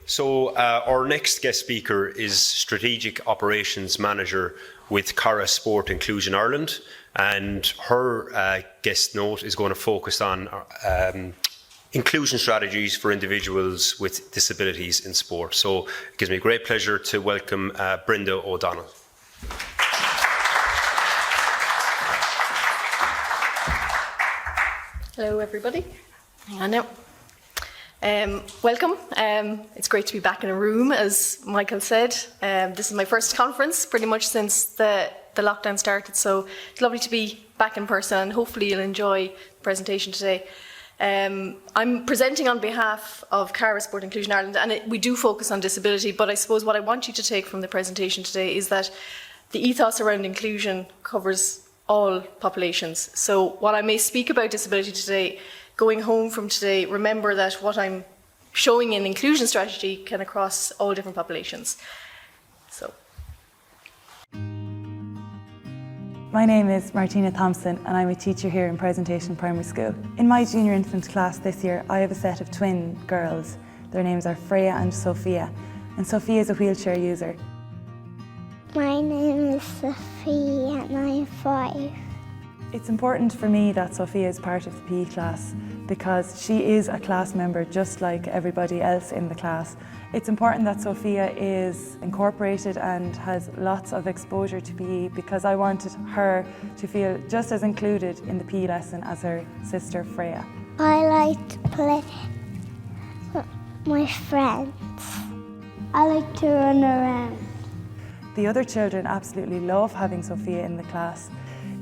So our next guest speaker is Strategic Operations Manager with Cara Sport Inclusion Ireland, and her guest note is going to focus on inclusion strategies for individuals with disabilities in sport. So it gives me great pleasure to welcome Brenda O'Donnell. Hello everybody. Hang on now. Welcome. It's great to be back in a room, as Michael said. This is my first conference pretty much since the lockdown started, so it's lovely to be back in person, and hopefully you'll enjoy the presentation today. I'm presenting on behalf of Cara Sport Inclusion Ireland, and we do focus on disability, but I suppose what I want you to take from the presentation today is that the ethos around inclusion covers all populations. So while I may speak about disability today, going home from today, remember that what I'm showing in inclusion strategy can across all different populations. So. My name is Martina Thompson, and I'm a teacher here in Presentation Primary School. In my junior infant class this year, I have a set of twin girls. Their names are Freya and Sophia, and Sophia is a wheelchair user. My name is Sophia and I'm 5. It's important for me that Sophia is part of the PE class because she is a class member just like everybody else in the class. It's important that Sophia is incorporated and has lots of exposure to PE because I wanted her to feel just as included in the PE lesson as her sister Freya. I like to play with my friends. I like to run around. The other children absolutely love having Sophia in the class.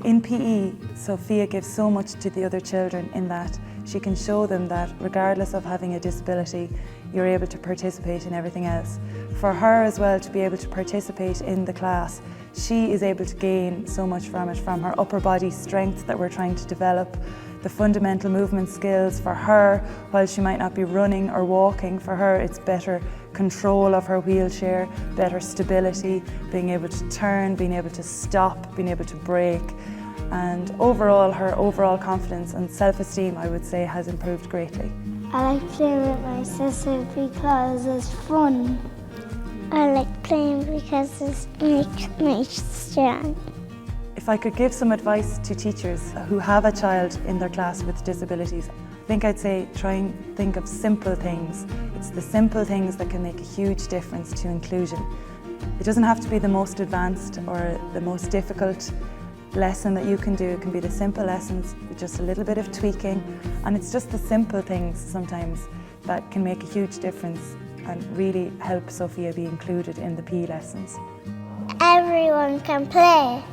In PE, Sophia gives so much to the other children in that she can show them that regardless of having a disability, you're able to participate in everything else. For her as well to be able to participate in the class, she is able to gain so much from it, from her upper body strength that we're trying to develop, the fundamental movement skills for her, while she might not be running or walking, for her it's better control of her wheelchair, better stability, being able to turn, being able to stop, being able to brake. And overall, her overall confidence and self-esteem, I would say, has improved greatly. I like playing with my sister because it's fun. I like playing because it makes me strong. If I could give some advice to teachers who have a child in their class with disabilities, I think I'd say try and think of simple things. It's the simple things that can make a huge difference to inclusion. It doesn't have to be the most advanced or the most difficult lesson that you can do. It can be the simple lessons with just a little bit of tweaking, and it's just the simple things sometimes that can make a huge difference and really help Sophia be included in the PE lessons. Everyone can play.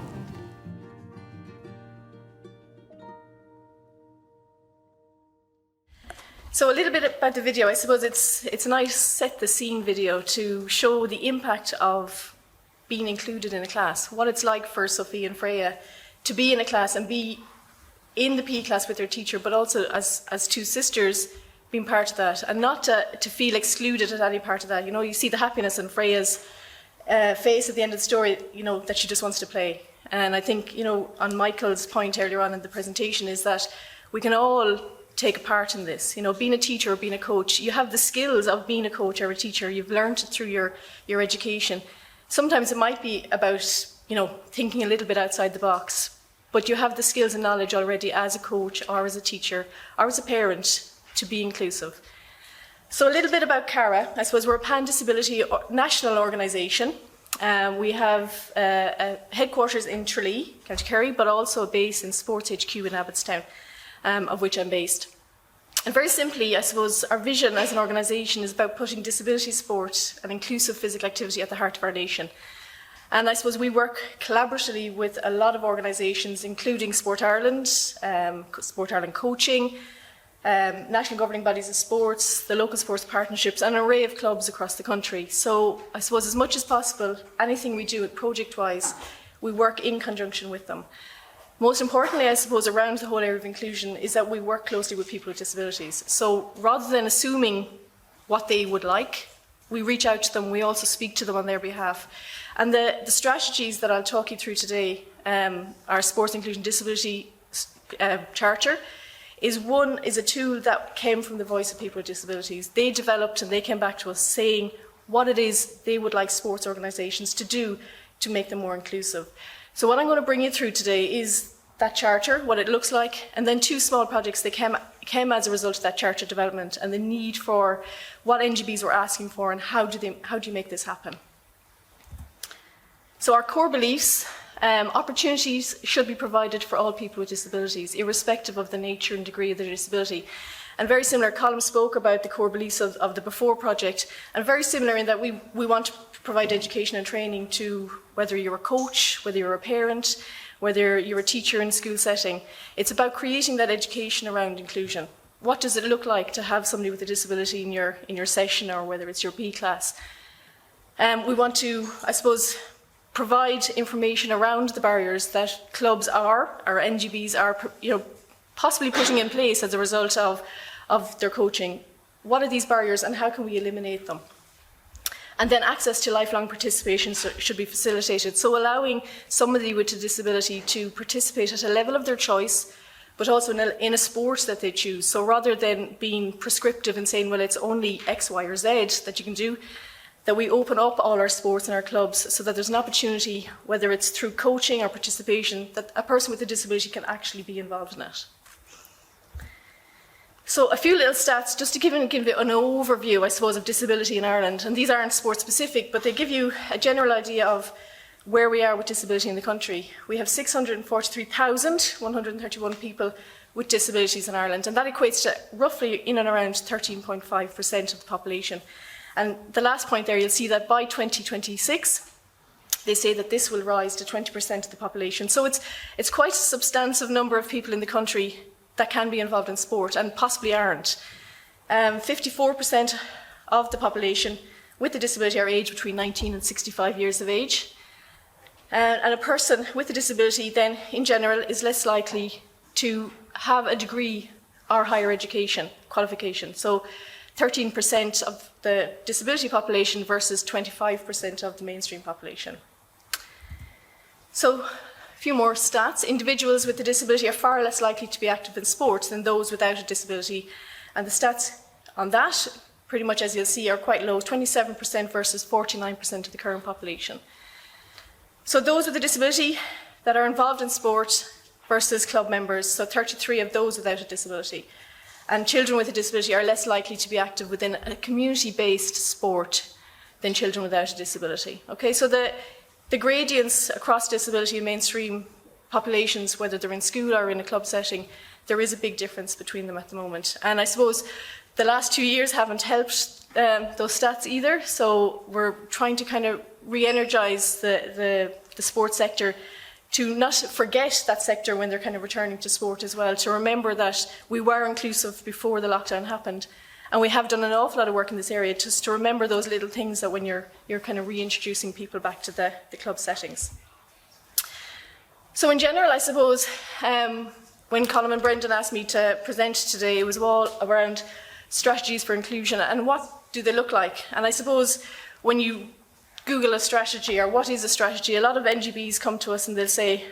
So a little bit about the video. I suppose it's a nice set the scene video to show the impact of being included in a class, what it's like for Sophia and Freya to be in a class and be in the PE class with their teacher, but also as two sisters being part of that, and not to feel excluded at any part of that. You know, you see the happiness in Freya's face at the end of the story, you know, that she just wants to play. And I think, you know, on Michael's point earlier on in the presentation is that we can all take a part in this. You know, being a teacher or being a coach, you have the skills of being a coach or a teacher. You've learned it through your education. Sometimes it might be about, you know, thinking a little bit outside the box, but you have the skills and knowledge already as a coach or as a teacher or as a parent to be inclusive. So a little bit about Cara. I suppose we're a pan-disability national organisation. We have a headquarters in Tralee, County Kerry, but also a base in Sports HQ in Abbottstown, of which I'm based. And very simply, I suppose our vision as an organisation is about putting disability sport and inclusive physical activity at the heart of our nation. And I suppose we work collaboratively with a lot of organisations, including Sport Ireland Coaching, national governing bodies of sports, the local sports partnerships, and an array of clubs across the country. So I suppose as much as possible, anything we do project-wise, we work in conjunction with them. Most importantly, I suppose, around the whole area of inclusion is that we work closely with people with disabilities. So rather than assuming what they would like, we reach out to them, we also speak to them on their behalf. And the strategies that I'll talk you through today, our Sports Inclusion Disability Charter, is a tool that came from the voice of people with disabilities. They developed and they came back to us saying what it is they would like sports organisations to do to make them more inclusive. So what I'm going to bring you through today is that charter, what it looks like, and then 2 small projects that came as a result of that charter development and the need for what NGBs were asking for and how do you make this happen. So our core beliefs, opportunities should be provided for all people with disabilities, irrespective of the nature and degree of their disability. And very similar, Colm spoke about the core beliefs of the BeFore project, and very similar in that we want to provide education and training to whether you're a coach, whether you're a parent, whether you're a teacher in a school setting. It's about creating that education around inclusion. What does it look like to have somebody with a disability in your session, or whether it's your PE class? We want to, I suppose, provide information around the barriers that clubs or NGBs are, possibly putting in place as a result of their coaching. What are these barriers and how can we eliminate them? And then access to lifelong participation should be facilitated. So allowing somebody with a disability to participate at a level of their choice, but also in a sport that they choose. So rather than being prescriptive and saying, well, it's only X, Y, or Z that you can do, that we open up all our sports and our clubs so that there's an opportunity, whether it's through coaching or participation, that a person with a disability can actually be involved in it. So a few little stats, just to give an overview, I suppose, of disability in Ireland. And these aren't sport specific, but they give you a general idea of where we are with disability in the country. We have 643,131 people with disabilities in Ireland, and that equates to roughly in and around 13.5% of the population. And the last point there, you'll see that by 2026, they say that this will rise to 20% of the population. So it's quite a substantive number of people in the country that can be involved in sport and possibly aren't. 54% of the population with a disability are aged between 19 and 65 years of age. And a person with a disability then, in general, is less likely to have a degree or higher education qualification. So 13% of the disability population versus 25% of the mainstream population. So a few more stats. Individuals with a disability are far less likely to be active in sports than those without a disability. And the stats on that, pretty much as you'll see, are quite low, 27% versus 49% of the current population. So those with a disability that are involved in sport versus club members, so 33 of those without a disability. And children with a disability are less likely to be active within a community-based sport than children without a disability. Okay, so the gradients across disability and mainstream populations, whether they're in school or in a club setting, there is a big difference between them at the moment. And I suppose the last 2 years haven't helped those stats either, so we're trying to kind of re-energise the sports sector to not forget that sector when they're kind of returning to sport as well, to remember that we were inclusive before the lockdown happened. And we have done an awful lot of work in this area just to remember those little things that when you're kind of reintroducing people back to the club settings. So in general, I suppose, when Colm and Brenda asked me to present today, it was all around strategies for inclusion and what do they look like. And I suppose when you Google a strategy or what is a strategy, a lot of NGBs come to us and they'll say,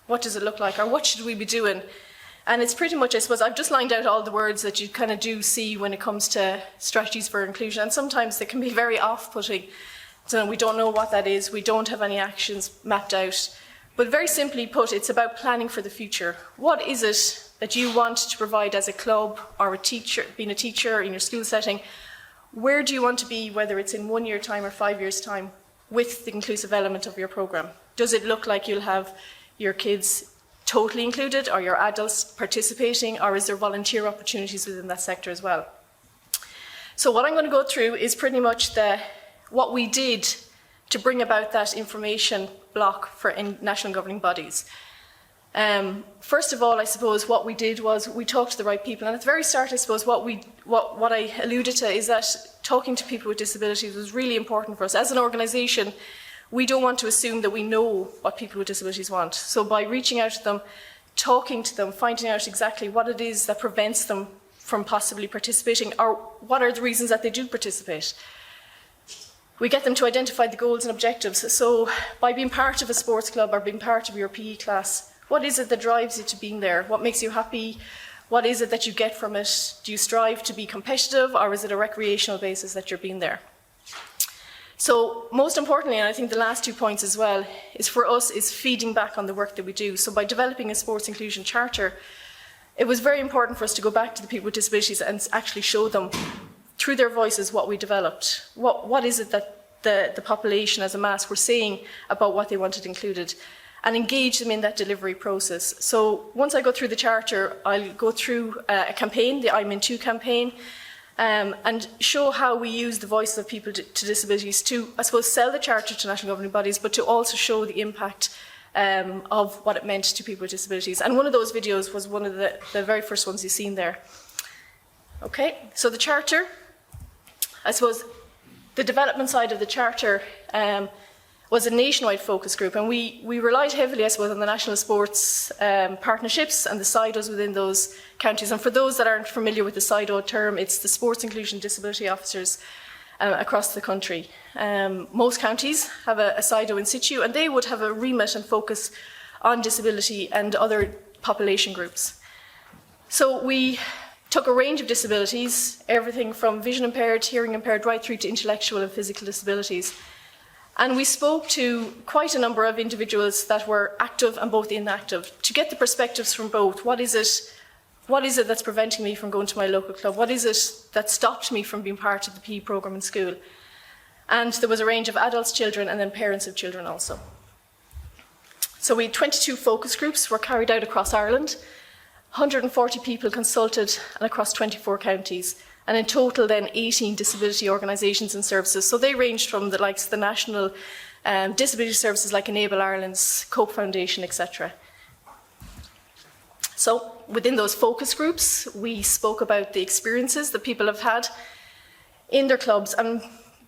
what does it look like or what should we be doing? And it's pretty much, I suppose, I've just lined out all the words that you kind of do see when it comes to strategies for inclusion, and sometimes they can be very off-putting. So we don't know what that is, we don't have any actions mapped out. But very simply put, it's about planning for the future. What is it that you want to provide as a club or a teacher, being a teacher in your school setting? Where do you want to be, whether it's in 1 year time or 5 years time, with the inclusive element of your programme? Does it look like you'll have your kids totally included, or your adults participating, or is there volunteer opportunities within that sector as well? So what I'm going to go through is pretty much what we did to bring about that information block for national governing bodies. First of all, I suppose what we did was we talked to the right people, and at the very start, I suppose what I alluded to is that talking to people with disabilities was really important for us. As an organisation, we don't want to assume that we know what people with disabilities want. So by reaching out to them, talking to them, finding out exactly what it is that prevents them from possibly participating, or what are the reasons that they do participate. We get them to identify the goals and objectives. So by being part of a sports club or being part of your PE class, what is it that drives you to being there? What makes you happy? What is it that you get from it? Do you strive to be competitive, or is it a recreational basis that you're being there? So most importantly, and I think the last 2 points as well, is for us is feeding back on the work that we do. So by developing a sports inclusion charter, it was very important for us to go back to the people with disabilities and actually show them through their voices what we developed. What is it that the population as a mass were saying about what they wanted included, and engage them in that delivery process. So once I go through the charter, I'll go through a campaign, the I'm In Too campaign, and show how we use the voices of people to disabilities to, I suppose, sell the charter to national governing bodies, but to also show the impact of what it meant to people with disabilities. And one of those videos was one of the very first ones you've seen there. Okay, so the charter, I suppose the development side of the charter was a nationwide focus group, and we relied heavily, I suppose, on the national sports partnerships and the SIDOs within those counties. And for those that aren't familiar with the SIDO term, it's the Sports Inclusion Disability Officers across the country. Most counties have a SIDO in situ, and they would have a remit and focus on disability and other population groups. So we took a range of disabilities, everything from vision impaired, hearing impaired, right through to intellectual and physical disabilities. And we spoke to quite a number of individuals that were active and both inactive to get the perspectives from both. What is it that's preventing me from going to my local club? What is it that stopped me from being part of the PE programme in school? And there was a range of adults, children, and then parents of children also. So we had 22 focus groups were carried out across Ireland, 140 people consulted and across 24 counties, and in total then 18 disability organisations and services. So they ranged from the likes of the national disability services like Enable Ireland's Cope Foundation, etc. So within those focus groups, we spoke about the experiences that people have had in their clubs and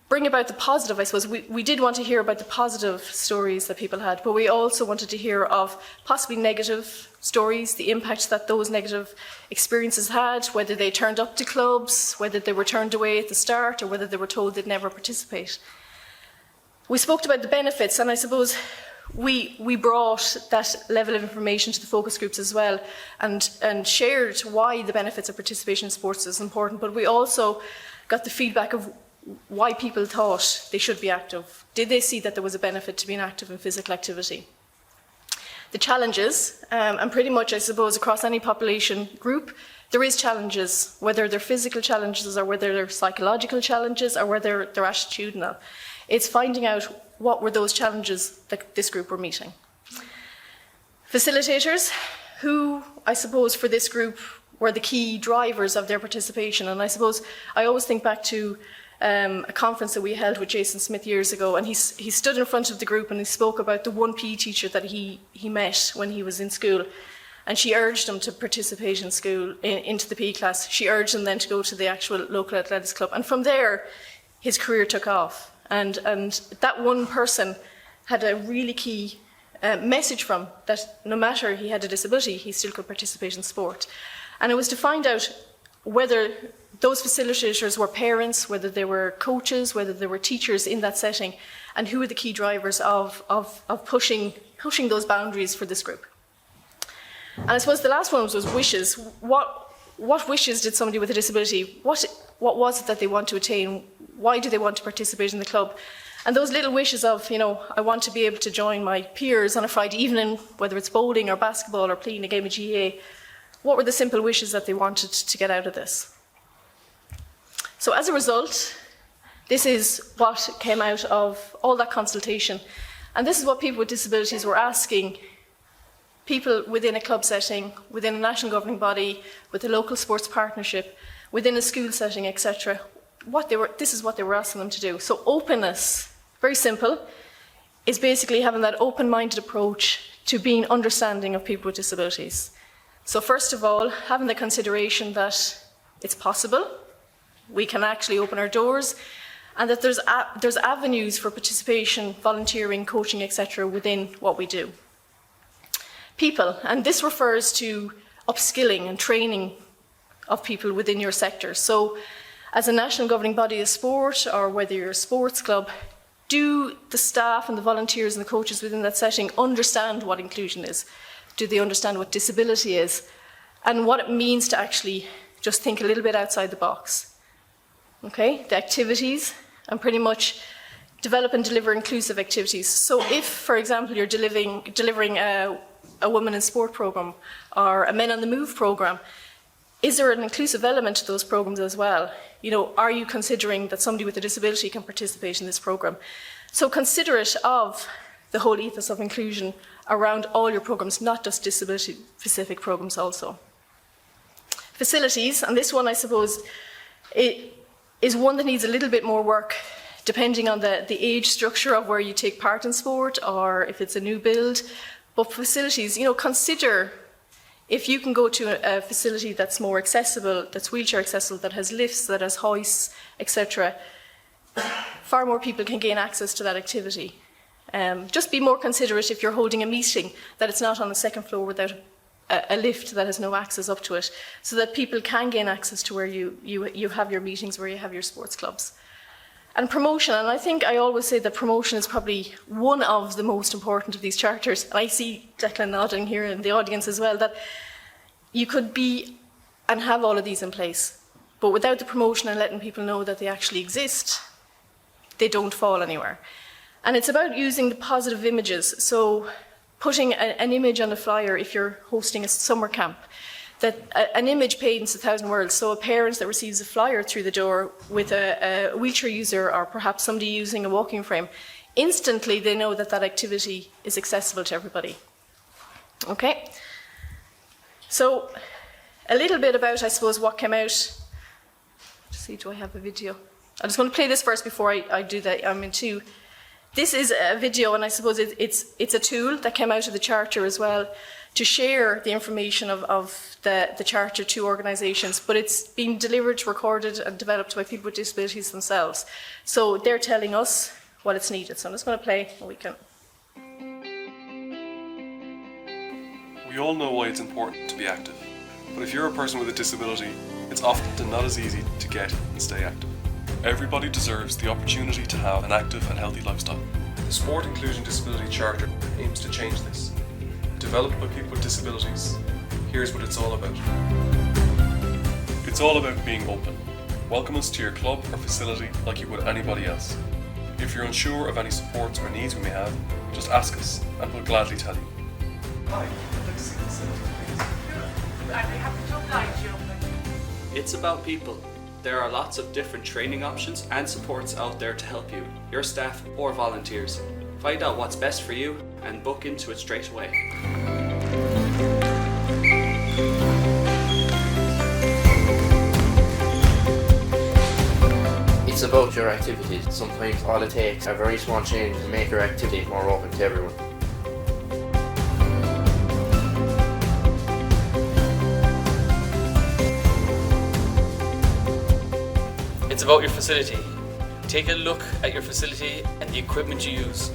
bring about the positive, I suppose. We did want to hear about the positive stories that people had, but we also wanted to hear of possibly negative stories, the impact that those negative experiences had, whether they turned up to clubs, whether they were turned away at the start, or whether they were told they'd never participate. We spoke about the benefits, and I suppose we brought that level of information to the focus groups as well, and shared why the benefits of participation in sports is important, but we also got the feedback of why people thought they should be active. Did they see that there was a benefit to being active in physical activity? The challenges, and pretty much I suppose across any population group, there is challenges, whether they're physical challenges or whether they're psychological challenges or whether they're attitudinal. It's finding out what were those challenges that this group were meeting. Facilitators, who I suppose for this group were the key drivers of their participation, and I suppose I always think back to a conference that we held with Jason Smith years ago, and he stood in front of the group and he spoke about the one PE teacher that he met when he was in school, and she urged him to participate in school, into the PE class. She urged him then to go to the actual local athletics club, and from there his career took off, and that one person had a really key message from that no matter he had a disability, he still could participate in sport. And it was to find out whether those facilitators were parents, whether they were coaches, whether they were teachers in that setting, and who were the key drivers of pushing those boundaries for this group. And I suppose the last one was wishes. What wishes did somebody with a disability, what was it that they want to attain? Why do they want to participate in the club? And those little wishes of, I want to be able to join my peers on a Friday evening, whether it's bowling or basketball or playing a game of GAA, what were the simple wishes that they wanted to get out of this? So as a result, this is what came out of all that consultation. And this is what people with disabilities were asking people within a club setting, within a national governing body, with a local sports partnership, within a school setting, etc. This is what they were asking them to do. So openness, very simple, is basically having that open-minded approach to being understanding of people with disabilities. So first of all, having the consideration that it's possible, we can actually open our doors, and that there's avenues for participation, volunteering, coaching, etc. within what we do. People, and this refers to upskilling and training of people within your sector. So as a national governing body of sport, or whether you're a sports club, do the staff and the volunteers and the coaches within that setting understand what inclusion is? Do they understand what disability is? and what it means to actually just think a little bit outside the box. Okay, the activities, and pretty much develop and deliver inclusive activities. So if, for example, you're delivering a Women in Sport program or a Men on the Move program, is there an inclusive element to those programs as well? You know, are you considering that somebody with a disability can participate in this program? So considerate of the whole ethos of inclusion around all your programs, not just disability-specific programs also. Facilities, and this one I suppose it is one that needs a little bit more work depending on the age structure of where you take part in sport or if it's a new build. But facilities, you know, consider if you can go to a facility that's more accessible, that's wheelchair accessible, that has lifts, that has hoists, etc., far more people can gain access to that activity. Just be more considerate if you're holding a meeting that it's not on the second floor without a lift that has no access up to it, so that people can gain access to where you have your meetings, where you have your sports clubs. And promotion, and I think I always say that promotion is probably one of the most important of these charters. And I see Declan nodding here in the audience as well, that you could be and have all of these in place, but without the promotion and letting people know that they actually exist, they don't fall anywhere. And it's about using the positive images. So putting an image on a flyer if you're hosting a summer camp, that an image paints 1,000 words. So a parent that receives a flyer through the door with a wheelchair user or perhaps somebody using a walking frame, instantly they know that that activity is accessible to everybody. Okay? So a little bit about, I suppose, what came out. Let's see, do I have a video? I just want to play this first before I do that. This is a video, and I suppose it's a tool that came out of the Charter as well to share the information of the Charter to organisations, but it's been delivered, recorded and developed by people with disabilities themselves. So they're telling us what it's needed. So I'm just going to play and we can... We all know why it's important to be active, but if you're a person with a disability, it's often not as easy to get and stay active. Everybody deserves the opportunity to have an active and healthy lifestyle. The Sport Inclusion Disability Charter aims to change this. Developed by people with disabilities, here's what it's all about. It's all about being open. Welcome us to your club or facility like you would anybody else. If you're unsure of any supports or needs we may have, just ask us and we'll gladly tell you. Hi, I'd like to see the facility, please. It's about people. There are lots of different training options and supports out there to help you, your staff or volunteers. Find out what's best for you and book into it straight away. It's about your activities. Sometimes all it takes a very small change to make your activity more open to everyone. It's about your facility. Take a look at your facility and the equipment you use.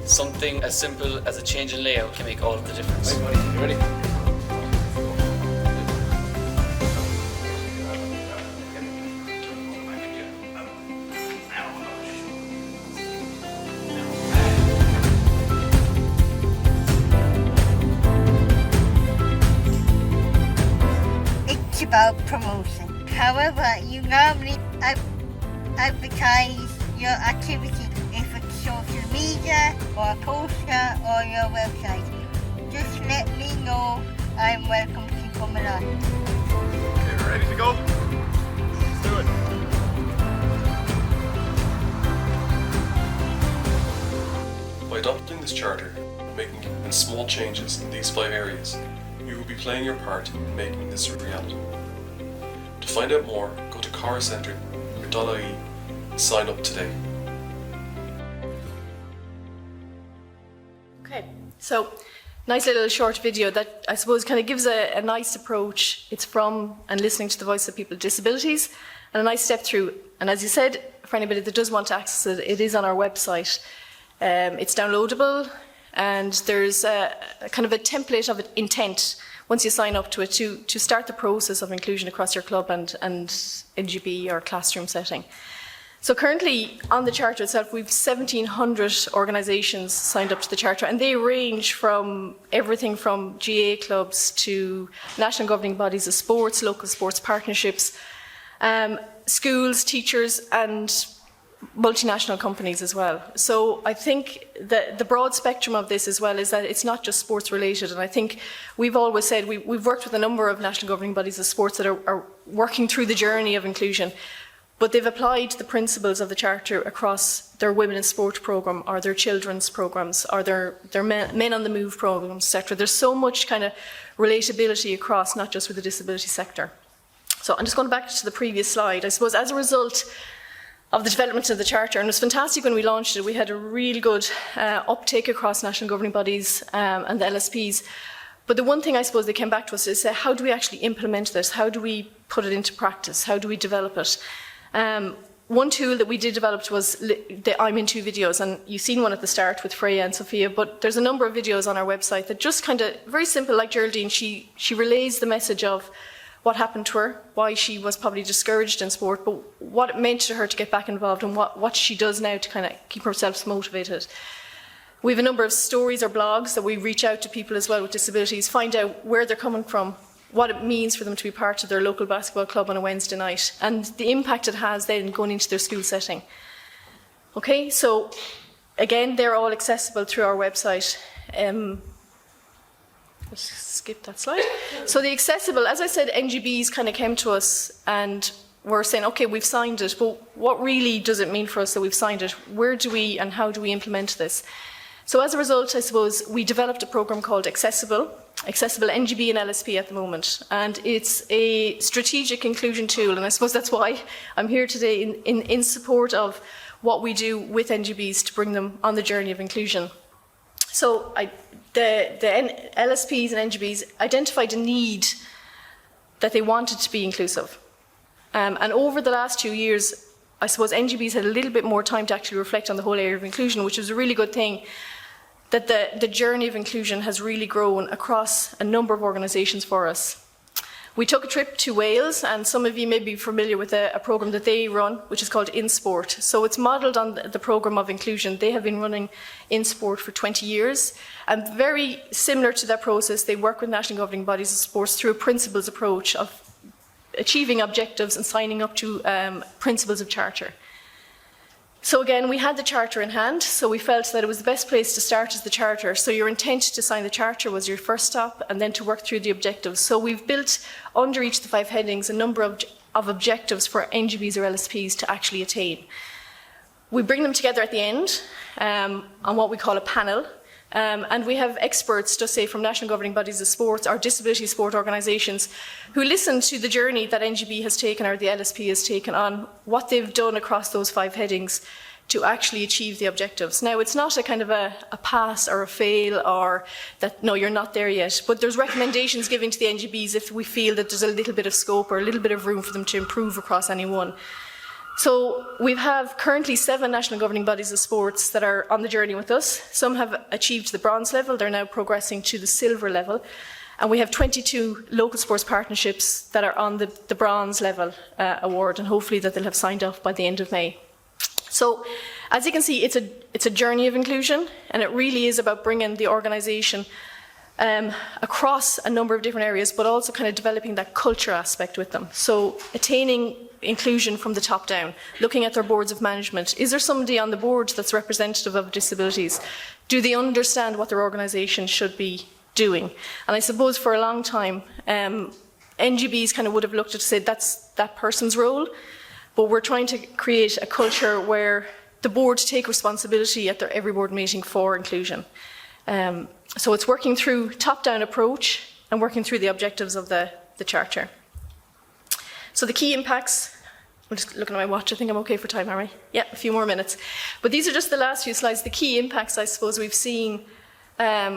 Something as simple as a change in layout can make all of the difference. Right, buddy, you ready? It's about promotion. However, you normally advertise your activity if it's social media or a poster or your website. Just let me know. I'm welcome to come along. Okay, we're ready to go? Let's do it. By adopting this charter and making small changes in these 5 areas, you will be playing your part in making this a reality. To find out more, go to caracentre.ie and sign up today. Okay, so nice little short video that I suppose kind of gives a nice approach. It's from and listening to the voice of people with disabilities and a nice step through. And as you said, for anybody that does want to access it, it is on our website. It's downloadable and there's a kind of a template of intent once you sign up to it to start the process of inclusion across your club and NGB or classroom setting. So currently on the Charter itself, we've 1,700 organisations signed up to the Charter, and they range from everything from GA clubs to national governing bodies of sports, local sports partnerships, schools, teachers, and multinational companies as well. So I think that the broad spectrum of this as well is that it's not just sports related, and I think we've always said we've worked with a number of national governing bodies of sports that are working through the journey of inclusion. But they've applied the principles of the Charter across their Women in Sport programme, or their children's programmes, or their Men on the Move programmes, etc. There's so much kind of relatability across, not just with the disability sector. So I'm just going back to the previous slide. I suppose as a result of the development of the Charter, and it was fantastic when we launched it, we had a real good uptake across national governing bodies and the LSPs. But the one thing I suppose they came back to us is say, how do we actually implement this? How do we put it into practice? How do we develop it? One tool that we did develop was the I'm in 2 videos, and you've seen one at the start with Freya and Sophia, but there's a number of videos on our website that just kind of, very simple, like Geraldine, she relays the message of what happened to her, why she was probably discouraged in sport, but what it meant to her to get back involved, and what she does now to kind of keep herself motivated. We have a number of stories or blogs that we reach out to people as well with disabilities, find out where they're coming from, what it means for them to be part of their local basketball club on a Wednesday night, and the impact it has then going into their school setting. Okay, so again, they're all accessible through our website. Let's skip that slide. So the accessible, as I said, NGBs kind of came to us and were saying, okay, we've signed it, but what really does it mean for us that we've signed it? Where do we and how do we implement this? So as a result, I suppose, we developed a programme called Accessible NGB and LSP at the moment. And it's a strategic inclusion tool, and I suppose that's why I'm here today in support of what we do with NGBs to bring them on the journey of inclusion. So the LSPs and NGBs identified a need that they wanted to be inclusive. And over the last 2 years, I suppose NGBs had a little bit more time to actually reflect on the whole area of inclusion, which is a really good thing, that the journey of inclusion has really grown across a number of organisations for us. We took a trip to Wales, and some of you may be familiar with a programme that they run, which is called In Sport. So it's modelled on the programme of inclusion. They have been running In Sport for 20 years, and very similar to that process, they work with national governing bodies of sports through a principles approach of achieving objectives and signing up to principles of Charter. So again, we had the Charter in hand, so we felt that it was the best place to start as the Charter. So your intent to sign the Charter was your first stop, and then to work through the objectives. So we've built, under each of the 5 headings, a number of objectives for NGBs or LSPs to actually attain. We bring them together at the end on what we call a panel, and we have experts, just say from national governing bodies of sports or disability sport organisations, who listen to the journey that NGB has taken or the LSP has taken on what they've done across those 5 headings to actually achieve the objectives. Now, it's not a kind of a pass or a fail, or that, no, you're not there yet, but there's recommendations given to the NGBs if we feel that there's a little bit of scope or a little bit of room for them to improve across any one. So we have currently 7 national governing bodies of sports that are on the journey with us. Some have achieved the bronze level, they're now progressing to the silver level. And we have 22 local sports partnerships that are on the bronze level award, and hopefully that they'll have signed off by the end of May. So as you can see, it's a journey of inclusion, and it really is about bringing the organisation across a number of different areas, but also kind of developing that culture aspect with them. So attaining inclusion from the top down, looking at their boards of management. Is there somebody on the board that's representative of disabilities? Do they understand what their organisation should be doing? And I suppose for a long time, NGBs kind of would have looked at it and said that's that person's role, but we're trying to create a culture where the board take responsibility at their every board meeting for inclusion. So it's working through top-down approach and working through the objectives of the Charter. So the key impacts, I'm just looking at my watch, I think I'm okay for time, am I? Yeah, a few more minutes. But these are just the last few slides. The key impacts, I suppose, we've seen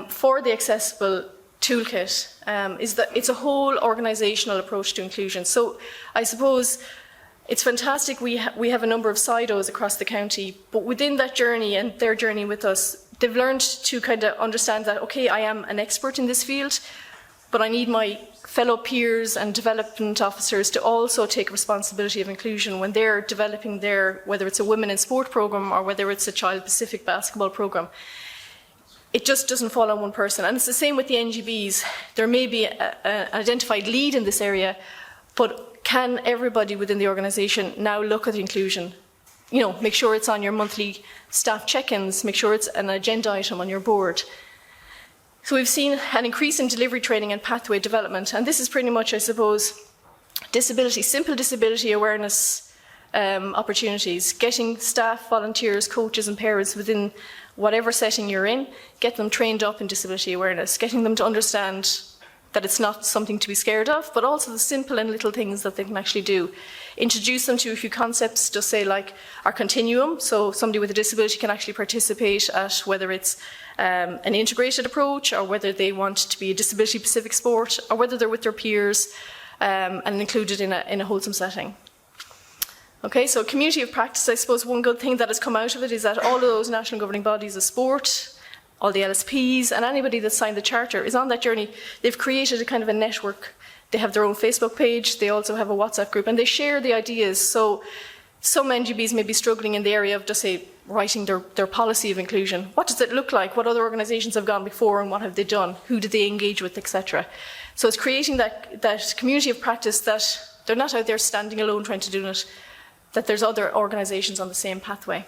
for the Accessible Toolkit is that it's a whole organisational approach to inclusion. So I suppose it's fantastic we have a number of SIDOs across the county, but within that journey and their journey with us, they've learned to kind of understand that, okay, I am an expert in this field, but but I need my fellow peers and development officers to also take responsibility of inclusion when they're developing their, whether it's a women in sport program or whether it's a child Pacific basketball program. It just doesn't fall on one person. And it's the same with the NGBs. There may be an identified lead in this area, but can everybody within the organisation now look at inclusion? You know, make sure it's on your monthly staff check-ins, make sure it's an agenda item on your board. So we've seen an increase in delivery training and pathway development, and this is pretty much, I suppose, simple disability awareness opportunities, getting staff, volunteers, coaches and parents within whatever setting you're in, get them trained up in disability awareness, getting them to understand that it's not something to be scared of, but also the simple and little things that they can actually do. Introduce them to a few concepts, just say like our continuum, so somebody with a disability can actually participate at whether it's an integrated approach or whether they want to be a disability-specific sport or whether they're with their peers and included in a wholesome setting. Okay, so community of practice, I suppose one good thing that has come out of it is that all of those national governing bodies of sport, all the LSPs and anybody that's signed the charter is on that journey. They've created a kind of a network. They have their own Facebook page, they also have a WhatsApp group, and they share the ideas. So some NGBs may be struggling in the area of just say writing their policy of inclusion. What does it look like? What other organisations have gone before and what have they done? Who did they engage with, etc. So it's creating that community of practice that they're not out there standing alone trying to do it, that there's other organisations on the same pathway.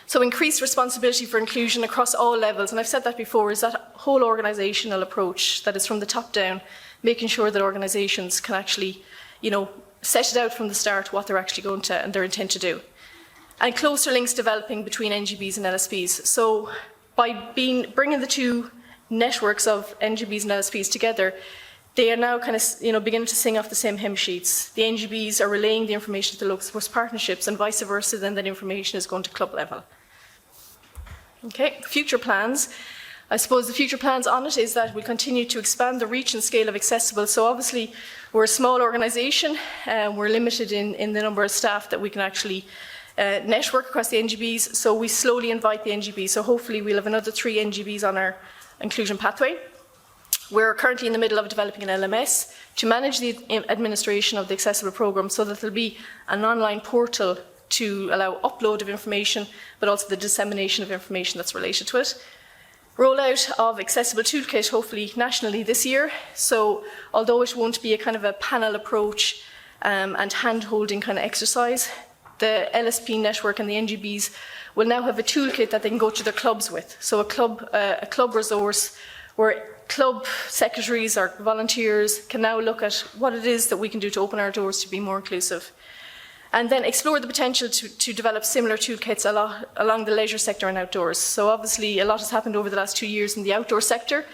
So increased responsibility for inclusion across all levels, and I've said that before, is that whole organisational approach that is from the top down, making sure that organisations can actually, you know, set it out from the start what they're actually going to and their intent to do. And closer links developing between NGBs and LSPs. So by bringing the two networks of NGBs and LSPs together, they are now kind of, you know, beginning to sing off the same hymn sheets. The NGBs are relaying the information to the local sports partnerships and vice versa, then that information is going to club level. Okay, future plans. I suppose the future plans on it is that we'll continue to expand the reach and scale of accessible. So obviously we're a small organisation and we're limited in the number of staff that we can actually network across the NGBs. So we slowly invite the NGBs. So hopefully we'll have another 3 NGBs on our inclusion pathway. We're currently in the middle of developing an LMS to manage the administration of the accessible programme, so that there'll be an online portal to allow upload of information, but also the dissemination of information that's related to it. Rollout of accessible toolkit, hopefully nationally this year. So although it won't be a kind of a panel approach and hand-holding kind of exercise, the LSP network and the NGBs will now have a toolkit that they can go to their clubs with. So a club resource where club secretaries or volunteers can now look at what it is that we can do to open our doors to be more inclusive. And then explore the potential to develop similar toolkits along the leisure sector and outdoors. So obviously a lot has happened over the last 2 years in the outdoor sector,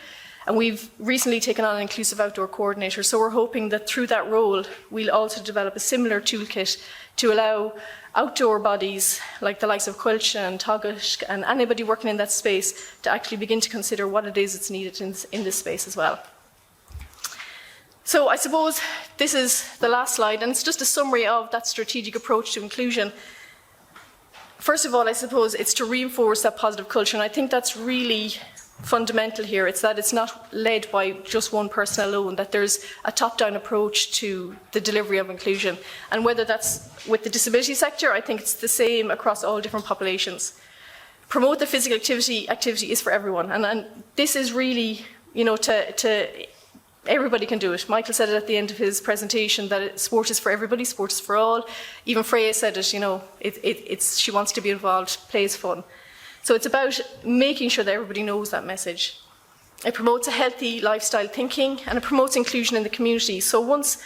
and we've recently taken on an inclusive outdoor coordinator. So we're hoping that through that role, we'll also develop a similar toolkit to allow outdoor bodies like the likes of Quilcha and Togish and anybody working in that space to actually begin to consider what it is that's needed in this space as well. So I suppose this is the last slide, and it's just a summary of that strategic approach to inclusion. First of all, I suppose it's to reinforce that positive culture, and I think that's really fundamental here. It's that it's not led by just one person alone, that there's a top-down approach to the delivery of inclusion. And whether that's with the disability sector, I think it's the same across all different populations. Promote the physical activity is for everyone, and this is really, you know, everybody can do it. Michael said it at the end of his presentation that sport is for everybody, sport is for all. Even Freya said it, you know, she wants to be involved, play is fun. So it's about making sure that everybody knows that message. It promotes a healthy lifestyle thinking, and it promotes inclusion in the community. So once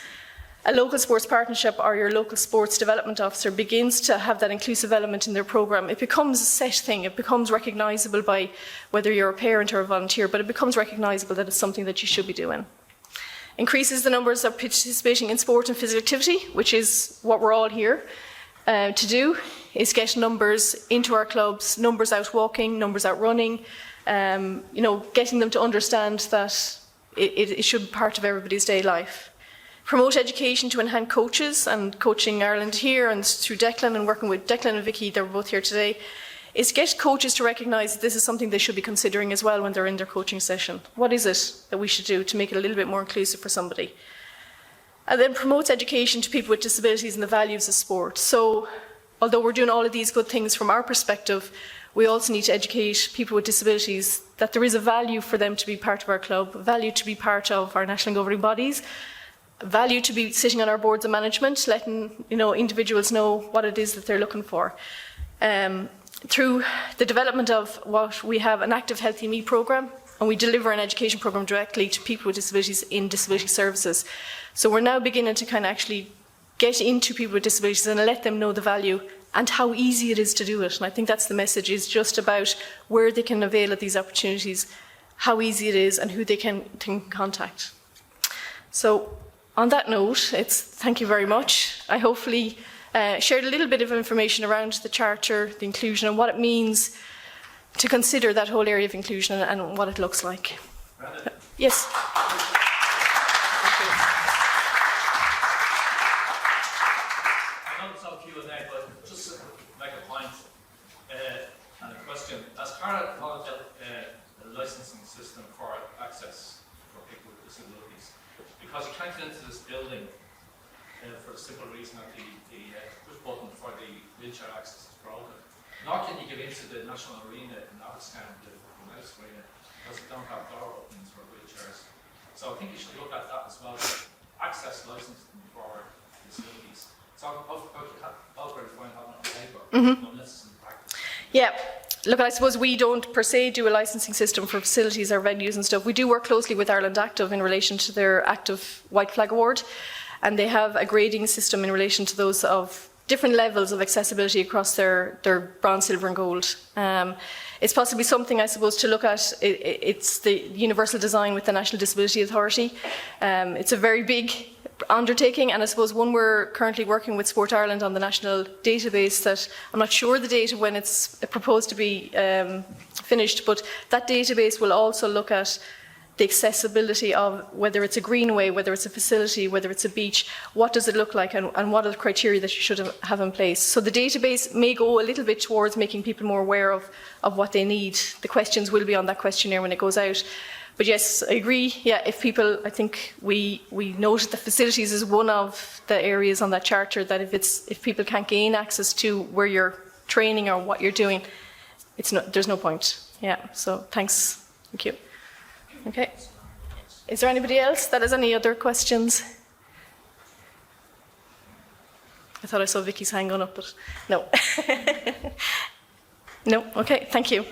a local sports partnership or your local sports development officer begins to have that inclusive element in their programme, it becomes a set thing. It becomes recognisable by whether you're a parent or a volunteer, but it becomes recognisable that it's something that you should be doing. Increases the numbers of participating in sport and physical activity, which is what we're all here to do, is get numbers into our clubs, numbers out walking, numbers out running, you know, getting them to understand that it should be part of everybody's day life. Promote education to enhance coaches, and Coaching Ireland here and through Declan and working with Declan and Vicky, they're both here today, is get coaches to recognise this is something they should be considering as well when they're in their coaching session. What is it that we should do to make it a little bit more inclusive for somebody? And then promotes education to people with disabilities and the values of sport. So, although we're doing all of these good things from our perspective, we also need to educate people with disabilities that there is a value for them to be part of our club, a value to be part of our national governing bodies, a value to be sitting on our boards of management, letting individuals know what it is that they're looking for. Through the development of what we have an active Healthy Me programme, and we deliver an education programme directly to people with disabilities in disability services. So we're now beginning to kind of actually get into people with disabilities and let them know the value and how easy it is to do it. And I think that's the message, is just about where they can avail of these opportunities, how easy it is, and who they can contact. So on that note, thank you very much. I hopefully shared a little bit of information around the Charter, the inclusion, and what it means to consider that whole area of inclusion and what it looks like. Brenda. Yes. I know it's all Q&A, but just to make a point and a question. As Cara developed a licensing system for access for people with disabilities, because you can't get into this building for the simple reason that the push button for the wheelchair access is broken. Nor can you get into the national arena in Abbottstown, the Mouse arena, because they don't have door openings for wheelchairs. So I think you should look at that as well. Access licensing for disabilities. So all very fine having it on paper, unless it's in practice. Yeah. Look, I suppose we don't per se do a licensing system for facilities or venues and stuff. We do work closely with Ireland Active in relation to their Active White Flag Award, and they have a grading system in relation to those of different levels of accessibility across their bronze, silver and gold. It's possibly something, I suppose, to look at. It's the universal design with the National Disability Authority. It's a very big undertaking, and I suppose one we're currently working with Sport Ireland on the national database that I'm not sure the date of when it's proposed to be finished, but that database will also look at the accessibility of whether it's a greenway, whether it's a facility, whether it's a beach, what does it look like, and what are the criteria that you should have in place. So the database may go a little bit towards making people more aware of what they need. The questions will be on that questionnaire when it goes out. But yes, I agree. Yeah, if people, I think we noted the facilities is one of the areas on that charter that if people can't gain access to where you're training or what you're doing, there's no point. Yeah, so thanks. Thank you. Okay. Is there anybody else that has any other questions? I thought I saw Vicky's hand going up, but no. No? Okay, thank you.